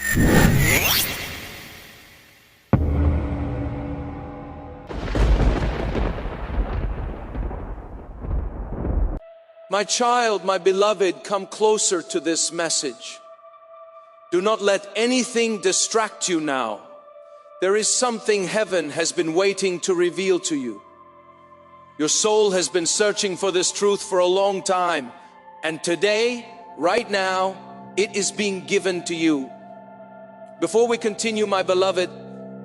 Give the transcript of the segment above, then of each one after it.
My child, my beloved, come closer to this message. Do not let anything distract you now. There is something heaven has been waiting to reveal to you. Your soul has been searching for this truth for a long time, and today, right now, it is being given to you. Before we continue, my beloved,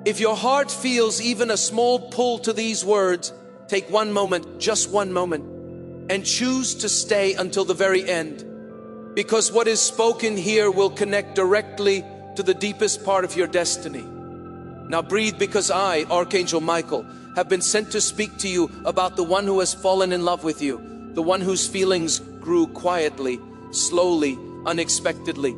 if your heart feels even a small pull to these words, take one moment, just one moment, and choose to stay until the very end, because what is spoken here will connect directly to the deepest part of your destiny. Now breathe, because I, Archangel Michael, have been sent to speak to you about the one who has fallen in love with you, the one whose feelings grew quietly, slowly, unexpectedly,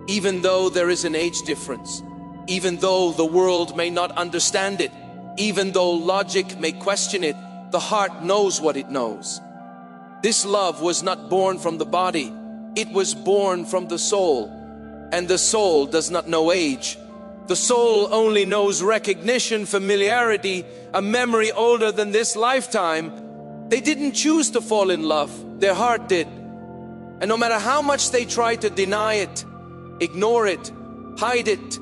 even though there is an age difference, even though the world may not understand it, even though logic may question it, the heart knows what it knows. This love was not born from the body, it was born from the soul. And the soul does not know age. The soul only knows recognition, familiarity, a memory older than this lifetime. They didn't choose to fall in love, their heart did. And no matter how much they try to deny it, ignore it, hide it,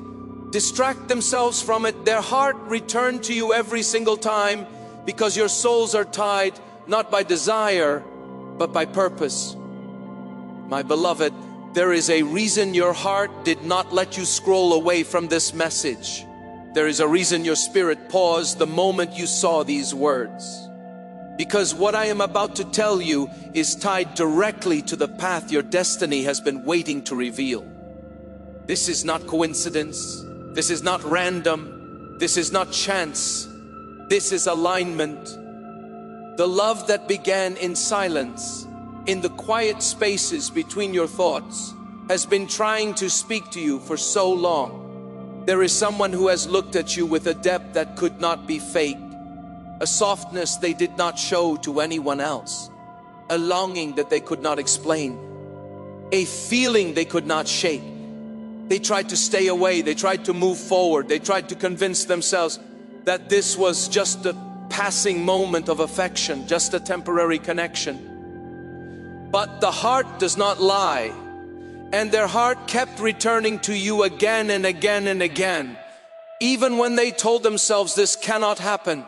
distract themselves from it, their heart returned to you every single time, because your souls are tied not by desire, but by purpose. My beloved, there is a reason your heart did not let you scroll away from this message. There is a reason your spirit paused the moment you saw these words. Because what I am about to tell you is tied directly to the path your destiny has been waiting to reveal. This is not coincidence. This is not random. This is not chance. This is alignment. The love that began in silence, in the quiet spaces between your thoughts, has been trying to speak to you for so long. There is someone who has looked at you with a depth that could not be faked, a softness they did not show to anyone else, a longing that they could not explain, a feeling they could not shake. They tried to stay away, they tried to move forward, they tried to convince themselves that this was just a passing moment of affection, just a temporary connection. But the heart does not lie, and their heart kept returning to you again and again and again, even when they told themselves this cannot happen,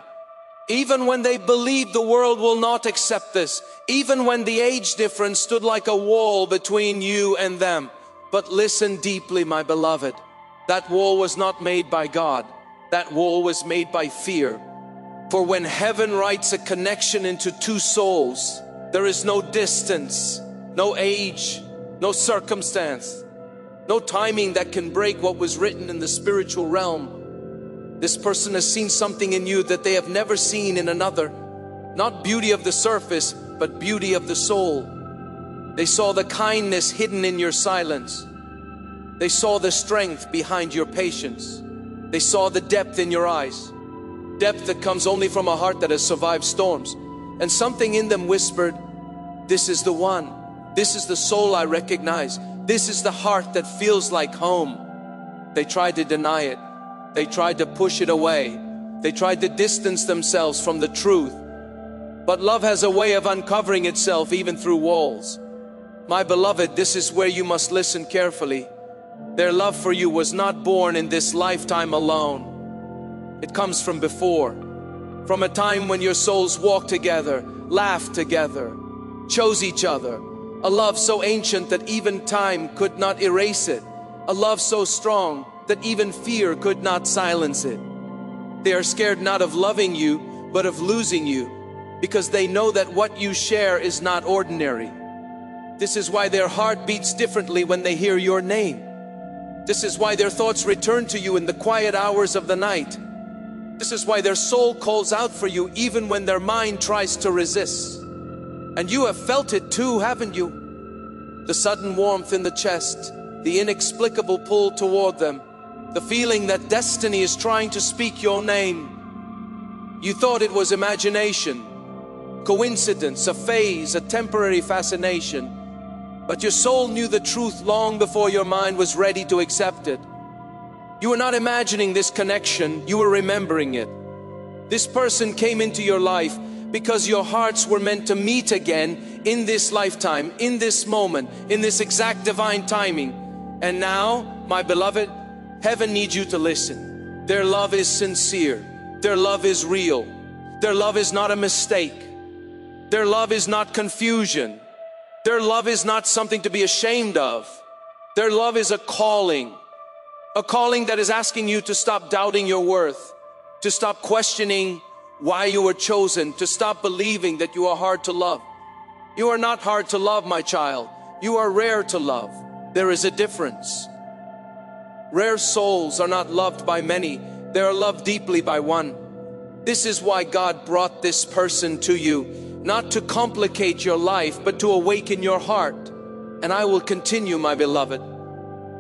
even when they believed the world will not accept this, even when the age difference stood like a wall between you and them. But listen deeply, my beloved, that wall was not made by God. That wall was made by fear. For when heaven writes a connection into two souls, there is no distance, no age, no circumstance, no timing that can break what was written in the spiritual realm. This person has seen something in you that they have never seen in another. Not beauty of the surface, but beauty of the soul. They saw the kindness hidden in your silence. They saw the strength behind your patience. They saw the depth in your eyes. Depth that comes only from a heart that has survived storms. And something in them whispered, this is the one. This is the soul I recognize. This is the heart that feels like home. They tried to deny it. They tried to push it away. They tried to distance themselves from the truth. But love has a way of uncovering itself even through walls. My beloved, this is where you must listen carefully. Their love for you was not born in this lifetime alone. It comes from before, from a time when your souls walked together, laughed together, chose each other. A love so ancient that even time could not erase it. A love so strong that even fear could not silence it. They are scared not of loving you, but of losing you, because they know that what you share is not ordinary. This is why their heart beats differently when they hear your name. This is why their thoughts return to you in the quiet hours of the night. This is why their soul calls out for you even when their mind tries to resist. And you have felt it too, haven't you? The sudden warmth in the chest, the inexplicable pull toward them, the feeling that destiny is trying to speak your name. You thought it was imagination, coincidence, a phase, a temporary fascination. But your soul knew the truth long before your mind was ready to accept it. You were not imagining this connection, you were remembering it. This person came into your life because your hearts were meant to meet again in this lifetime, in this moment, in this exact divine timing. And now, my beloved, heaven needs you to listen. Their love is sincere. Their love is real. Their love is not a mistake. Their love is not confusion. Their love is not something to be ashamed of. Their love is a calling that is asking you to stop doubting your worth, to stop questioning why you were chosen, to stop believing that you are hard to love. You are not hard to love, my child. You are rare to love. There is a difference. Rare souls are not loved by many. They are loved deeply by one. This is why God brought this person to you, not to complicate your life, but to awaken your heart. And I will continue, my beloved,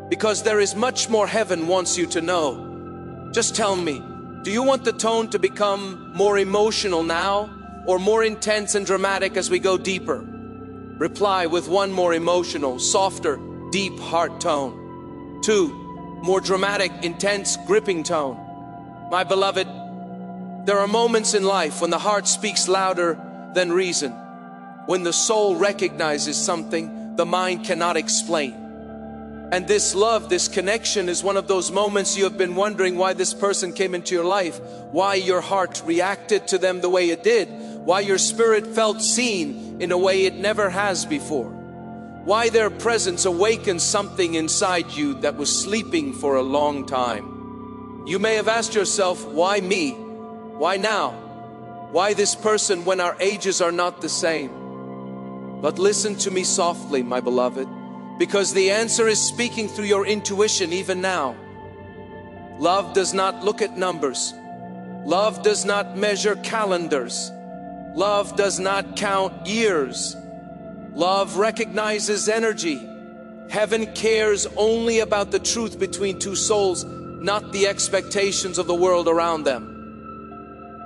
because there is much more heaven wants you to know. Just tell me, do you want the tone to become more emotional now, or more intense and dramatic as we go deeper? Reply with one more emotional, softer, deep heart tone. 2, more dramatic, intense, gripping tone. My beloved, there are moments in life when the heart speaks louder than reason, when the soul recognizes something the mind cannot explain. And this love, this connection is one of those moments you have been wondering why this person came into your life, why your heart reacted to them the way it did, why your spirit felt seen in a way it never has before, why their presence awakened something inside you that was sleeping for a long time. You may have asked yourself, why me? Why now? Why this person when our ages are not the same? But listen to me softly, my beloved, because the answer is speaking through your intuition even now. Love does not look at numbers. Love does not measure calendars. Love does not count years. Love recognizes energy. Heaven cares only about the truth between two souls, not the expectations of the world around them.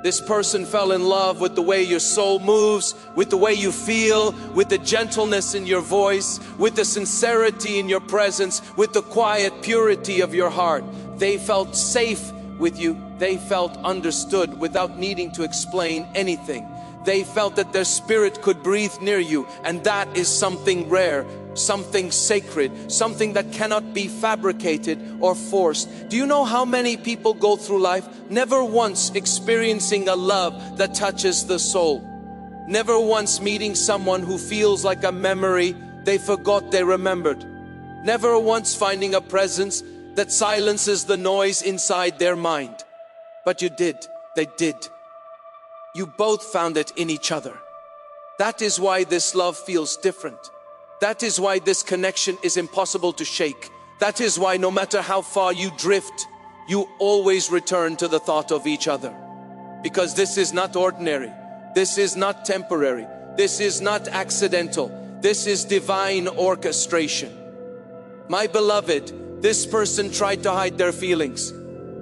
This person fell in love with the way your soul moves, with the way you feel, with the gentleness in your voice, with the sincerity in your presence, with the quiet purity of your heart. They felt safe with you. They felt understood without needing to explain anything. They felt that their spirit could breathe near you, and that is something rare, something sacred, something that cannot be fabricated or forced. Do you know how many people go through life never once experiencing a love that touches the soul? Never once meeting someone who feels like a memory they forgot they remembered. Never once finding a presence that silences the noise inside their mind. But you did. They did. You both found it in each other. That is why this love feels different. That is why this connection is impossible to shake. That is why no matter how far you drift, you always return to the thought of each other. Because this is not ordinary. This is not temporary. This is not accidental. This is divine orchestration. My beloved, this person tried to hide their feelings.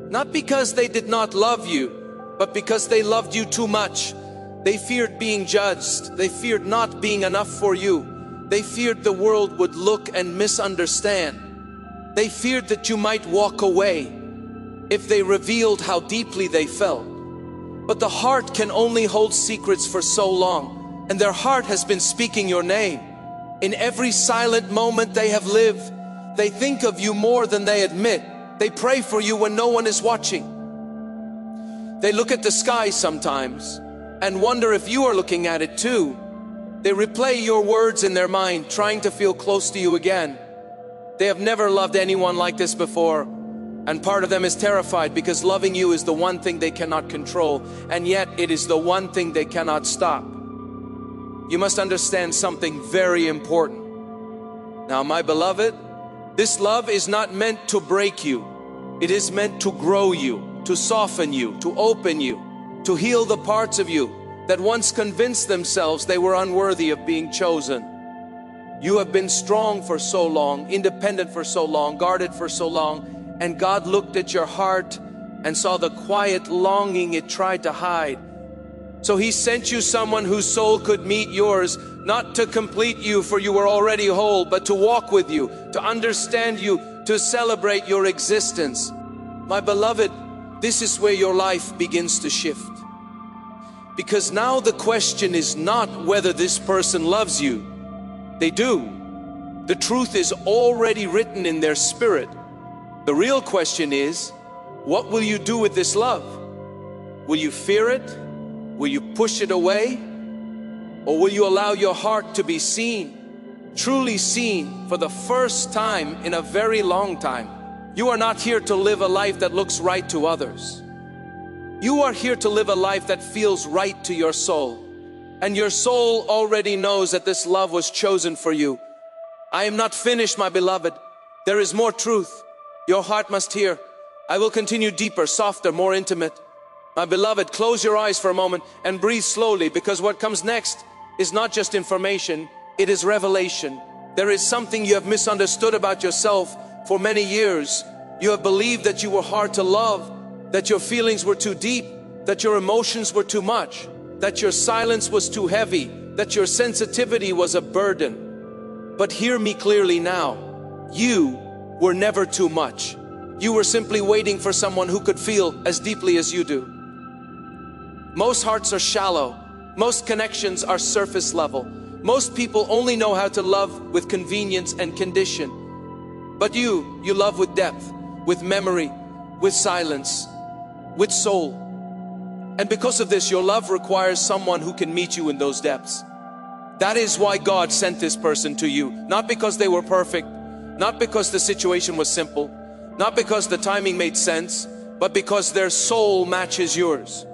Not because they did not love you, but because they loved you too much. They feared being judged. They feared not being enough for you. They feared the world would look and misunderstand. They feared that you might walk away if they revealed how deeply they felt. But the heart can only hold secrets for so long, and their heart has been speaking your name. In every silent moment they have lived, they think of you more than they admit. They pray for you when no one is watching. They look at the sky sometimes and wonder if you are looking at it too. They replay your words in their mind, trying to feel close to you again. They have never loved anyone like this before, and part of them is terrified because loving you is the one thing they cannot control, and yet it is the one thing they cannot stop. You must understand something very important. Now, my beloved, this love is not meant to break you. It is meant to grow you, to soften you, to open you, to heal the parts of you that once convinced themselves they were unworthy of being chosen. You have been strong for so long, independent for so long, guarded for so long, and God looked at your heart and saw the quiet longing it tried to hide. So He sent you someone whose soul could meet yours, not to complete you for you were already whole, but to walk with you, to understand you, to celebrate your existence. My beloved, this is where your life begins to shift. Because now the question is not whether this person loves you. They do. The truth is already written in their spirit. The real question is, what will you do with this love? Will you fear it? Will you push it away? Or will you allow your heart to be seen, truly seen for the first time in a very long time? You are not here to live a life that looks right to others. You are here to live a life that feels right to your soul. And your soul already knows that this love was chosen for you. I am not finished, my beloved. There is more truth. Your heart must hear. I will continue deeper, softer, more intimate. My beloved, close your eyes for a moment and breathe slowly, because what comes next is not just information, it is revelation. There is something you have misunderstood about yourself for many years. You have believed that you were hard to love, that your feelings were too deep, that your emotions were too much, that your silence was too heavy, that your sensitivity was a burden. But hear me clearly now. You were never too much. You were simply waiting for someone who could feel as deeply as you do. Most hearts are shallow. Most connections are surface level. Most people only know how to love with convenience and condition. But you love with depth, with memory, with silence, with soul. And because of this, your love requires someone who can meet you in those depths. That is why God sent this person to you. Not because they were perfect, not because the situation was simple, not because the timing made sense, but because their soul matches yours.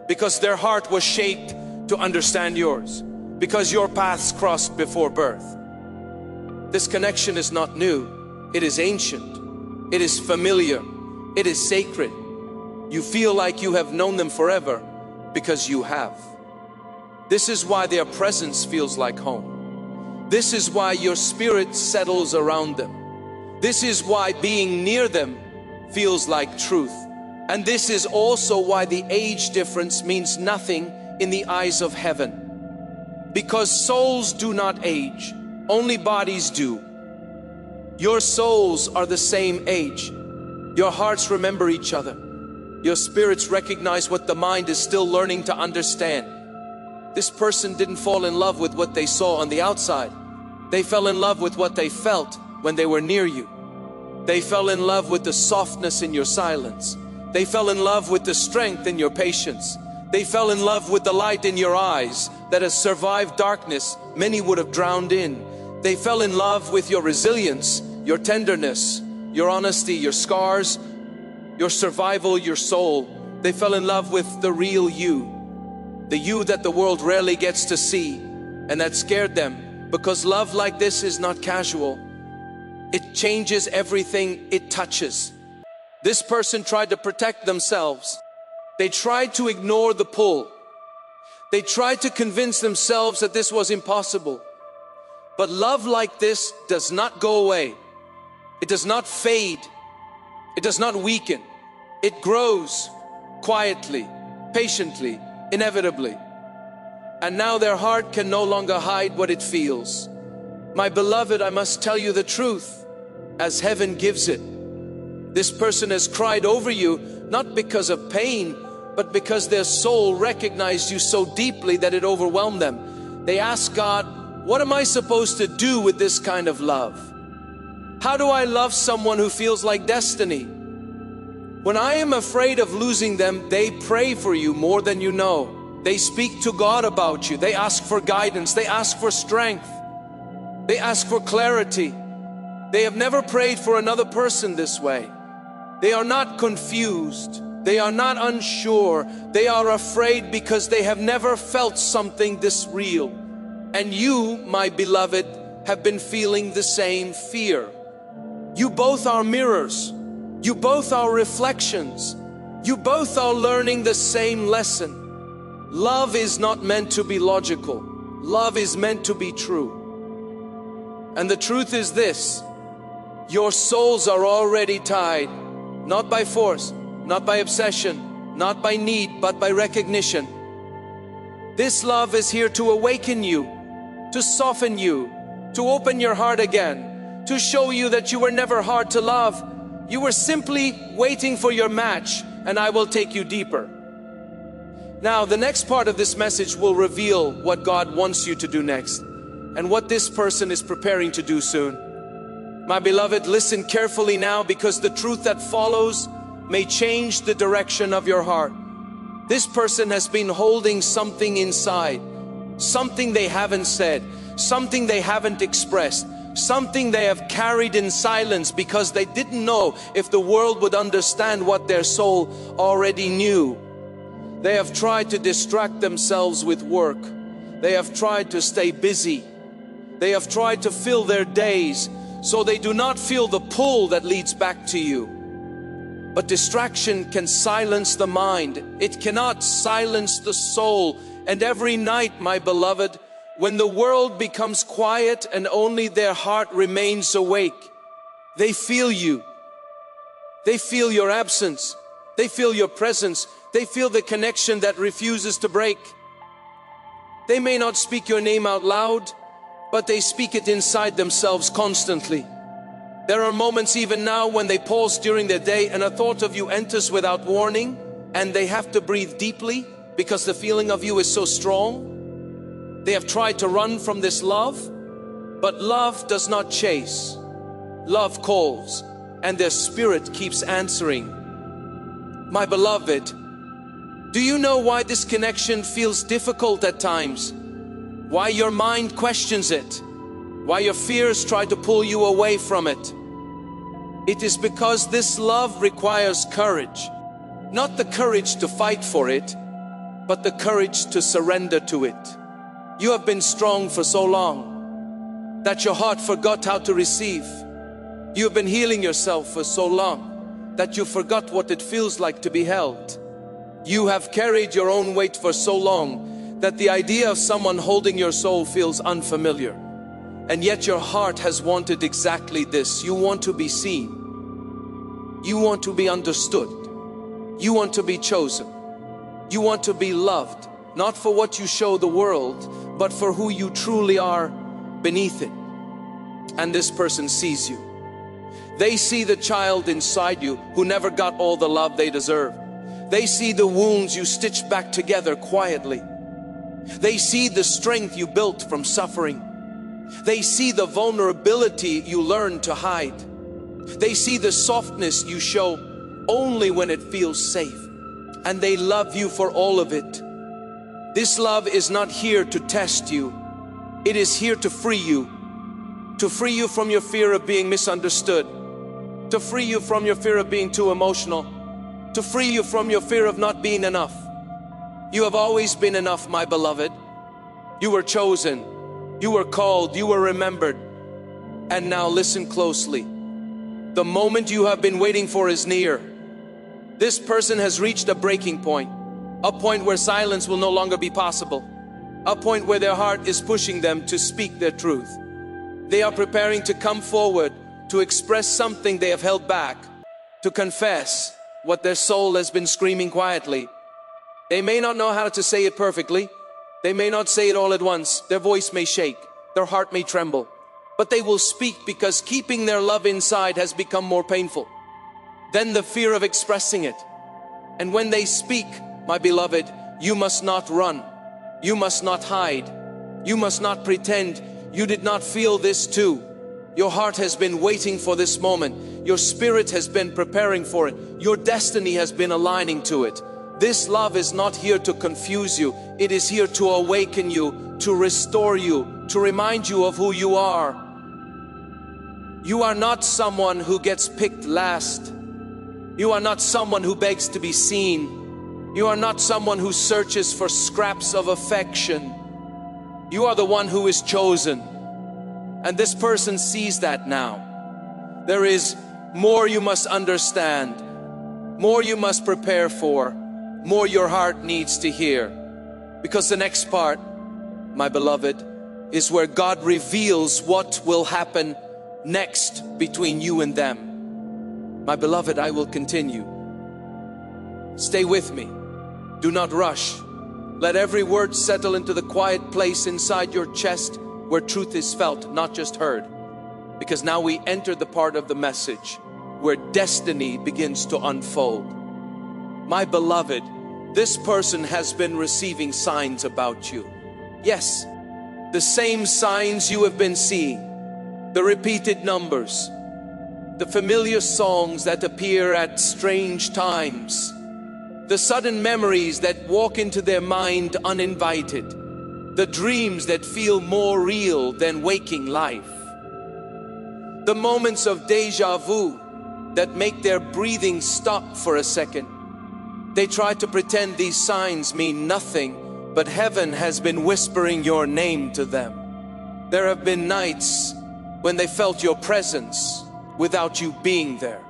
Because their heart was shaped to understand yours. Because your paths crossed before birth. This connection is not new. It is ancient. It is familiar. It is sacred. You feel like you have known them forever because you have. This is why their presence feels like home. This is why your spirit settles around them. This is why being near them feels like truth. And this is also why the age difference means nothing in the eyes of heaven. Because souls do not age, only bodies do. Your souls are the same age. Your hearts remember each other. Your spirits recognize what the mind is still learning to understand. This person didn't fall in love with what they saw on the outside. They fell in love with what they felt when they were near you. They fell in love with the softness in your silence. They fell in love with the strength in your patience. They fell in love with the light in your eyes that has survived darkness many would have drowned in. They fell in love with your resilience, your tenderness, your honesty, your scars, your survival, your soul. They fell in love with the real you, the you that the world rarely gets to see, and that scared them, because love like this is not casual. It changes everything it touches. This person tried to protect themselves. They tried to ignore the pull. They tried to convince themselves that this was impossible. But love like this does not go away. It does not fade. It does not weaken. It grows quietly, patiently, inevitably. And now their heart can no longer hide what it feels. My beloved, I must tell you the truth, as heaven gives it. This person has cried over you, not because of pain, but because their soul recognized you so deeply that it overwhelmed them. They asked God, what am I supposed to do with this kind of love? How do I love someone who feels like destiny? When I am afraid of losing them, they pray for you more than you know. They speak to God about you. They ask for guidance. They ask for strength. They ask for clarity. They have never prayed for another person this way. They are not confused. They are not unsure. They are afraid because they have never felt something this real. And you, my beloved, have been feeling the same fear. You both are mirrors. You both are reflections. You both are learning the same lesson. Love is not meant to be logical. Love is meant to be true. And the truth is this: your souls are already tied. Not by force, not by obsession, not by need, but by recognition. This love is here to awaken you, to soften you, to open your heart again, to show you that you were never hard to love. You were simply waiting for your match, and I will take you deeper. Now, the next part of this message will reveal what God wants you to do next, and what this person is preparing to do soon. My beloved, listen carefully now, because the truth that follows may change the direction of your heart. This person has been holding something inside, something they haven't said, something they haven't expressed, something they have carried in silence because they didn't know if the world would understand what their soul already knew. They have tried to distract themselves with work. They have tried to stay busy. They have tried to fill their days so they do not feel the pull that leads back to you. But distraction can silence the mind. It cannot silence the soul. And every night, my beloved, when the world becomes quiet and only their heart remains awake, they feel you. They feel your absence. They feel your presence. They feel the connection that refuses to break. They may not speak your name out loud, but they speak it inside themselves constantly. There are moments even now when they pause during their day and a thought of you enters without warning, and they have to breathe deeply because the feeling of you is so strong. They have tried to run from this love, but love does not chase. Love calls, and their spirit keeps answering. My beloved, do you know why this connection feels difficult at times? Why your mind questions it? Why your fears try to pull you away from it? It is because this love requires courage. Not the courage to fight for it, but the courage to surrender to it. You have been strong for so long that your heart forgot how to receive. You have been healing yourself for so long that you forgot what it feels like to be held. You have carried your own weight for so long that the idea of someone holding your soul feels unfamiliar. And yet your heart has wanted exactly this. You want to be seen. You want to be understood. You want to be chosen. You want to be loved, not for what you show the world, but for who you truly are beneath it. And this person sees you. They see the child inside you who never got all the love they deserve. They see the wounds you stitched back together quietly. They see the strength you built from suffering. They see the vulnerability you learned to hide. They see the softness you show only when it feels safe. And they love you for all of it. This love is not here to test you. It is here to free you. To free you from your fear of being misunderstood. To free you from your fear of being too emotional. To free you from your fear of not being enough. You have always been enough, my beloved. You were chosen. You were called. You were remembered. And now listen closely. The moment you have been waiting for is near. This person has reached a breaking point. A point where silence will no longer be possible. A point where their heart is pushing them to speak their truth. They are preparing to come forward to express something they have held back, to confess what their soul has been screaming quietly. They may not know how to say it perfectly. They may not say it all at once. Their voice may shake. Their heart may tremble. But they will speak because keeping their love inside has become more painful than the fear of expressing it. And when they speak, my beloved, you must not run. You must not hide. You must not pretend you did not feel this too. Your heart has been waiting for this moment. Your spirit has been preparing for it. Your destiny has been aligning to it. This love is not here to confuse you. It is here to awaken you, to restore you, to remind you of who you are. You are not someone who gets picked last. You are not someone who begs to be seen. You are not someone who searches for scraps of affection. You are the one who is chosen. And this person sees that now. There is more you must understand, more you must prepare for, more your heart needs to hear. Because the next part, my beloved, is where God reveals what will happen next between you and them. My beloved, I will continue. Stay with me. Do not rush. Let every word settle into the quiet place inside your chest where truth is felt, not just heard. Because now we enter the part of the message where destiny begins to unfold. My beloved, this person has been receiving signs about you. Yes, the same signs you have been seeing, the repeated numbers, the familiar songs that appear at strange times, the sudden memories that walk into their mind uninvited, the dreams that feel more real than waking life, the moments of deja vu that make their breathing stop for a second. They try to pretend these signs mean nothing, but heaven has been whispering your name to them. There have been nights when they felt your presence without you being there.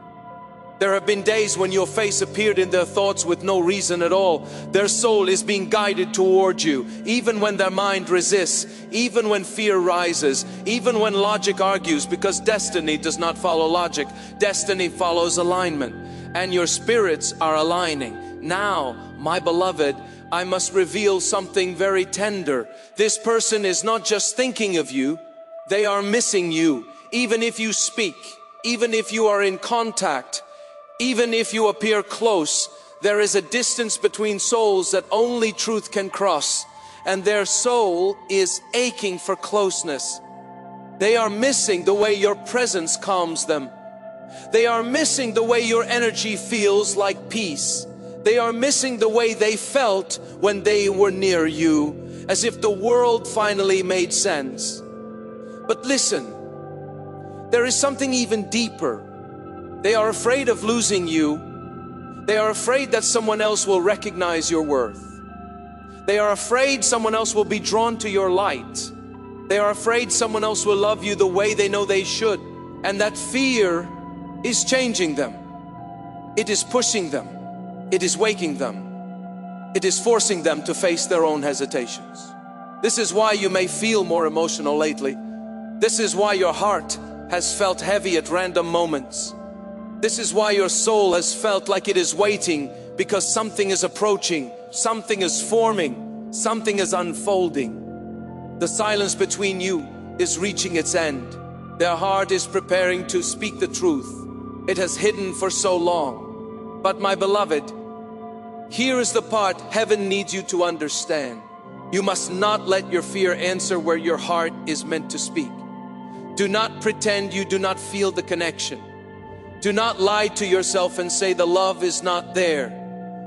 There have been days when your face appeared in their thoughts with no reason at all. Their soul is being guided toward you, even when their mind resists, even when fear rises, even when logic argues, because destiny does not follow logic. Destiny follows alignment, and your spirits are aligning. Now, my beloved, I must reveal something very tender. This person is not just thinking of you, they are missing you. Even if you speak, even if you are in contact, even if you appear close, there is a distance between souls that only truth can cross, and their soul is aching for closeness. They are missing the way your presence calms them. They are missing the way your energy feels like peace. They are missing the way they felt when they were near you, as if the world finally made sense. But listen, there is something even deeper. They are afraid of losing you. They are afraid that someone else will recognize your worth. They are afraid someone else will be drawn to your light. They are afraid someone else will love you the way they know they should. And that fear is changing them. It is pushing them. It is waking them. It is forcing them to face their own hesitations. This is why you may feel more emotional lately. This is why your heart has felt heavy at random moments. This is why your soul has felt like it is waiting, because something is approaching, something is forming, something is unfolding. The silence between you is reaching its end. Their heart is preparing to speak the truth. It has hidden for so long. But my beloved, here is the part heaven needs you to understand. You must not let your fear answer where your heart is meant to speak. Do not pretend you do not feel the connection. Do not lie to yourself and say the love is not there.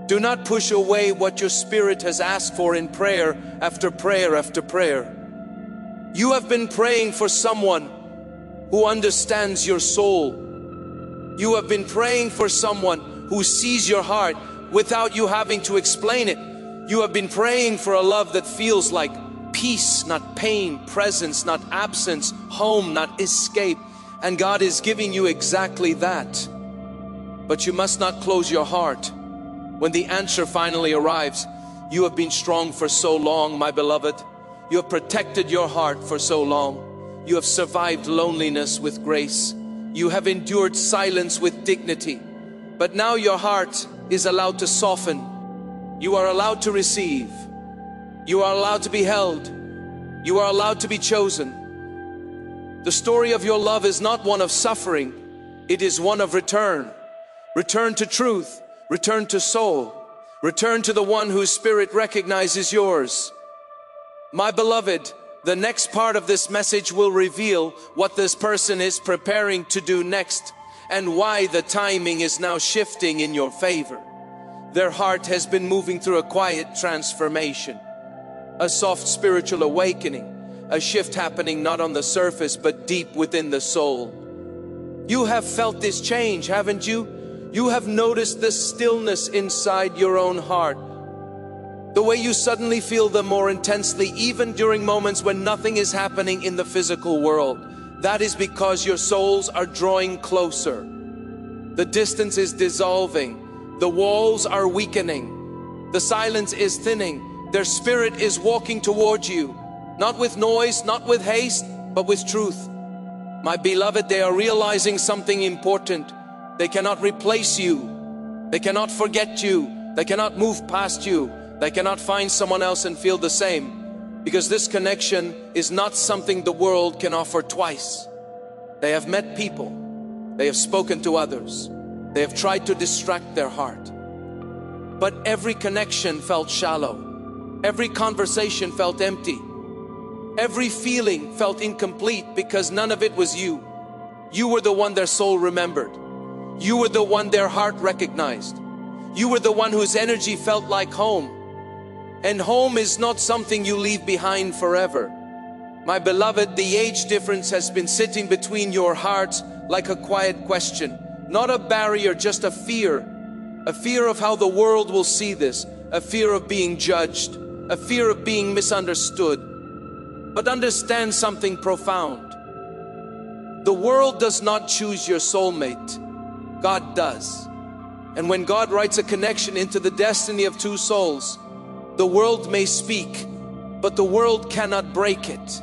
Do not push away what your spirit has asked for in prayer after prayer after prayer. You have been praying for someone who understands your soul. You have been praying for someone who sees your heart without you having to explain it. You have been praying for a love that feels like peace, not pain, presence, not absence, home, not escape. And God is giving you exactly that. But you must not close your heart. When the answer finally arrives, you have been strong for so long, my beloved. You have protected your heart for so long. You have survived loneliness with grace. You have endured silence with dignity. But now your heart is allowed to soften. You are allowed to receive. You are allowed to be held. You are allowed to be chosen. The story of your love is not one of suffering. It is one of return. Return to truth. Return to soul. Return to the one whose spirit recognizes yours. My beloved, the next part of this message will reveal what this person is preparing to do next and why the timing is now shifting in your favor. Their heart has been moving through a quiet transformation, a soft spiritual awakening, a shift happening not on the surface but deep within the soul. You have felt this change, haven't you? You have noticed the stillness inside your own heart. The way you suddenly feel them more intensely, even during moments when nothing is happening in the physical world. That is because your souls are drawing closer. The distance is dissolving. The walls are weakening. The silence is thinning. Their spirit is walking towards you. Not with noise, not with haste, but with truth. My beloved, they are realizing something important. They cannot replace you. They cannot forget you. They cannot move past you. They cannot find someone else and feel the same. Because this connection is not something the world can offer twice. They have met people They have spoken to others. They have tried to distract their heart. But every connection felt shallow. Every conversation felt empty. Every feeling felt incomplete because none of it was you. You were the one their soul remembered. You were the one their heart recognized. You were the one whose energy felt like home. And home is not something you leave behind forever. My beloved, the age difference has been sitting between your hearts like a quiet question. Not a barrier, just a fear. A fear of how the world will see this. A fear of being judged. A fear of being misunderstood. But understand something profound. The world does not choose your soulmate. God does. And when God writes a connection into the destiny of two souls, the world may speak, but the world cannot break it.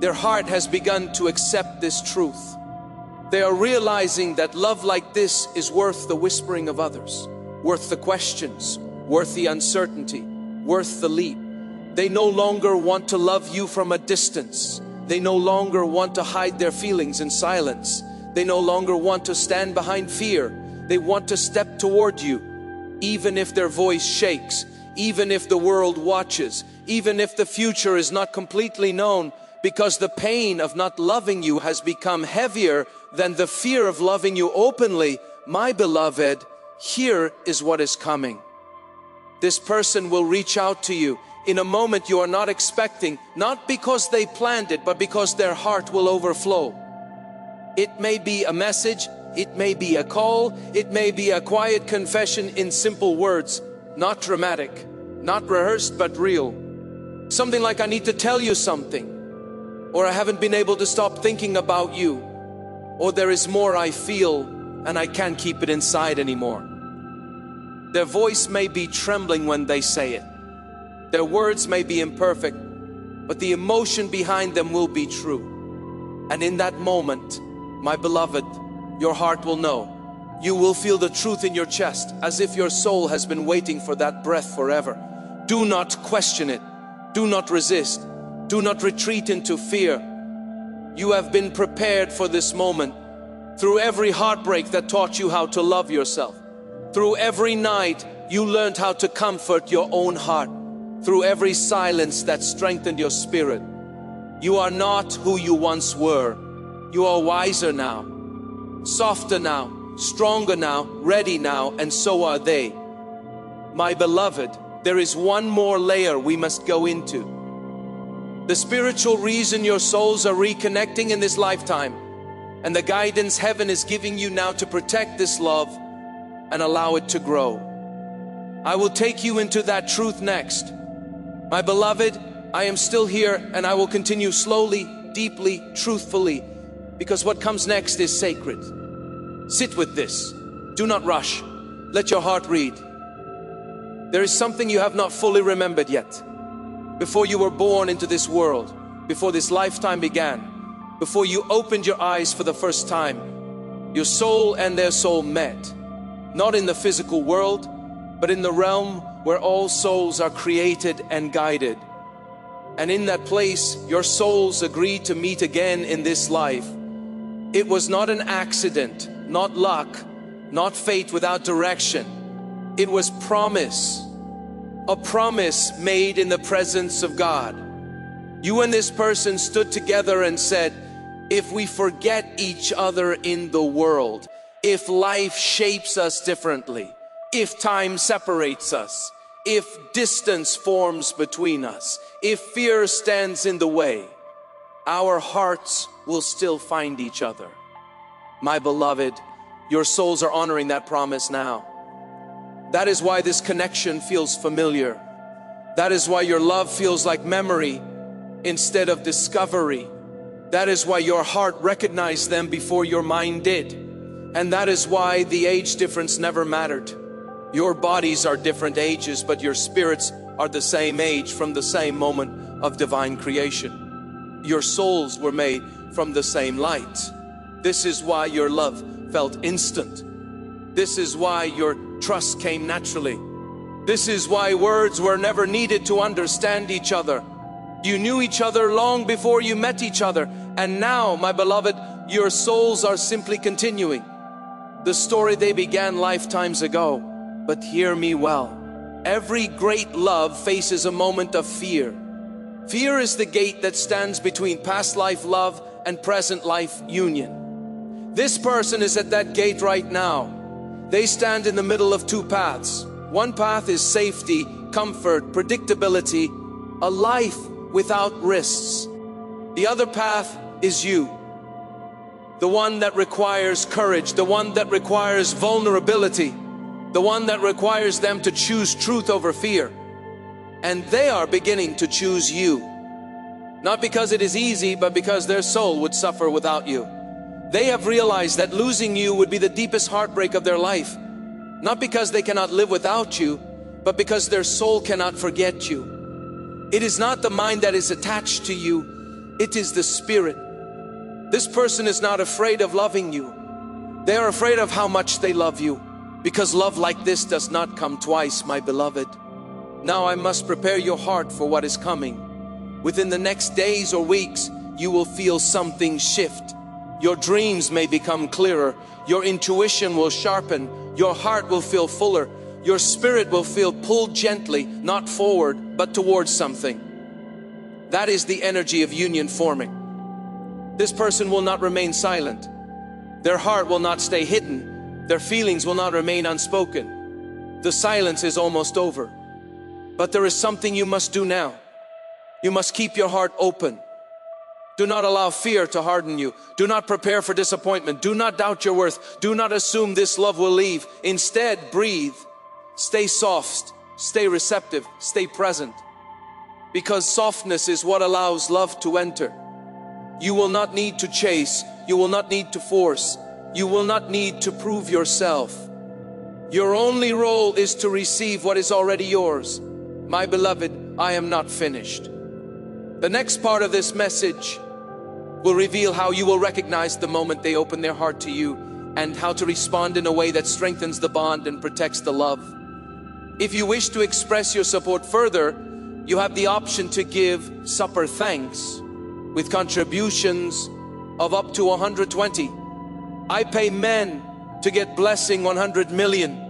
Their heart has begun to accept this truth. They are realizing that love like this is worth the whispering of others, worth the questions, worth the uncertainty, worth the leap. They no longer want to love you from a distance. They no longer want to hide their feelings in silence. They no longer want to stand behind fear. They want to step toward you, even if their voice shakes, even if the world watches, even if the future is not completely known, because the pain of not loving you has become heavier than the fear of loving you openly. My beloved, here is what is coming. This person will reach out to you in a moment you are not expecting, not because they planned it, but because their heart will overflow. It may be a message, it may be a call, it may be a quiet confession in simple words, not dramatic, not rehearsed, but real. Something like, I need to tell you something, or I haven't been able to stop thinking about you, or there is more I feel and I can't keep it inside anymore. Their voice may be trembling when they say it. Their words may be imperfect, but the emotion behind them will be true. And in that moment, my beloved, your heart will know. You will feel the truth in your chest, as if your soul has been waiting for that breath forever. Do not question it. Do not resist. Do not retreat into fear. You have been prepared for this moment. Through every heartbreak that taught you how to love yourself. Through every night you learned how to comfort your own heart. Through every silence that strengthened your spirit. You are not who you once were. You are wiser now, softer now, stronger now, ready now, and so are they. My beloved, there is one more layer we must go into. The spiritual reason your souls are reconnecting in this lifetime, and the guidance heaven is giving you now to protect this love and allow it to grow. I will take you into that truth next. My beloved, I am still here, and I will continue slowly, deeply, truthfully, because what comes next is sacred. Sit with this. Do not rush. Let your heart read. There is something you have not fully remembered yet. Before you were born into this world, before this lifetime began, before you opened your eyes for the first time, your soul and their soul met. Not in the physical world, but in the realm where all souls are created and guided. And in that place, your souls agreed to meet again in this life. It was not an accident, not luck, not fate without direction. It was promise, a promise made in the presence of God. You and this person stood together and said, if we forget each other in the world, if life shapes us differently, if time separates us, if distance forms between us, if fear stands in the way, our hearts will still find each other. My beloved, your souls are honoring that promise now. That is why this connection feels familiar. That is why your love feels like memory instead of discovery. That is why your heart recognized them before your mind did. And that is why the age difference never mattered. Your bodies are different ages, but your spirits are the same age from the same moment of divine creation. Your souls were made from the same light. This is why your love felt instant. This is why your trust came naturally. This is why words were never needed to understand each other. You knew each other long before you met each other. And now, my beloved, Your souls are simply continuing the story they began lifetimes ago. But hear me well. Every great love faces a moment of fear. Fear is the gate that stands between past life love and present life union. This person is at that gate right now. They stand in the middle of two paths. One path is safety, comfort, predictability, a life without risks. The other path is you. The one that requires courage, the one that requires vulnerability, the one that requires them to choose truth over fear. And they are beginning to choose you. Not because it is easy, but because their soul would suffer without you. They have realized that losing you would be the deepest heartbreak of their life. Not because they cannot live without you, but because their soul cannot forget you. It is not the mind that is attached to you, it is the spirit. This person is not afraid of loving you. They are afraid of how much they love you, because love like this does not come twice, my beloved. Now I must prepare your heart for what is coming. Within the next days or weeks, you will feel something shift. Your dreams may become clearer. Your intuition will sharpen. Your heart will feel fuller. Your spirit will feel pulled gently, not forward, but towards something. That is the energy of union forming. This person will not remain silent. Their heart will not stay hidden. Their feelings will not remain unspoken. The silence is almost over. But there is something you must do now. You must keep your heart open. Do not allow fear to harden you. Do not prepare for disappointment. Do not doubt your worth. Do not assume this love will leave. Instead, breathe. Stay soft. Stay receptive. Stay present. Because softness is what allows love to enter. You will not need to chase. You will not need to force. You will not need to prove yourself. Your only role is to receive what is already yours. My beloved, I am not finished. The next part of this message will reveal how you will recognize the moment they open their heart to you and how to respond in a way that strengthens the bond and protects the love. If you wish to express your support further, you have the option to give supper thanks with contributions of up to 120. I pay men to get blessing 100 million.